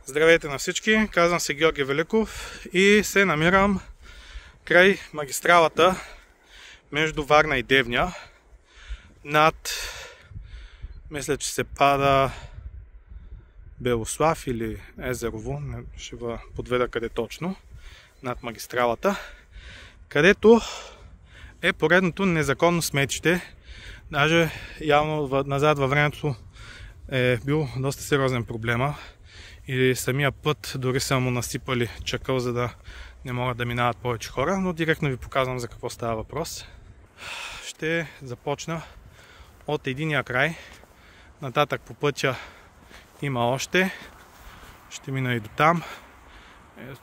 Здравейте на всички, казвам се Георги Великов и се намирам край магистралата между Варна и Девня мисля, че се пада Белослав или Езерово, ще ви подведа къде точно, над магистралата, където е поредното незаконно сметище. Даже явно назад във времето е бил доста сериозен проблема и самия път дори са му насипали чакъл, за да не могат да минават повече хора, но директно ви показвам за какво става въпрос. Ще започна от единия край, нататък по пътя има още, ще мина и до там,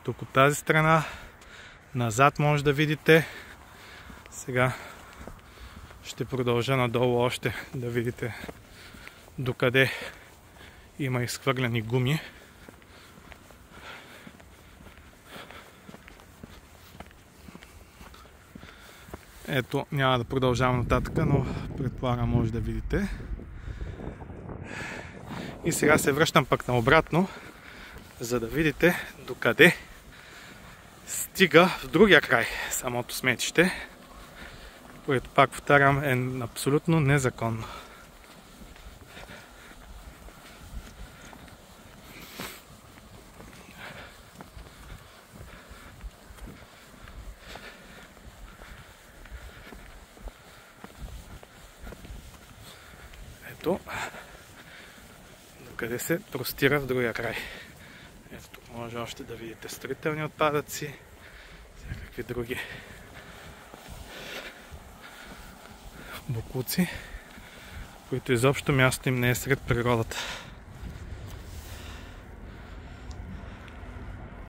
тук от тази страна, назад може да видите. Сега ще продължа надолу още да видите докъде има изхвърляни гуми. Ето, няма да продължавам нататък, но предполагам може да видите. И сега се връщам пък наобратно, за да видите докъде стига в другия край самото сметище, което пак повтарям е абсолютно незаконно. Ето, докъде се простира в другия край. Ето тук може още да видите строителни отпадъци, всякакви други боклуци, които изобщо място им не е сред природата.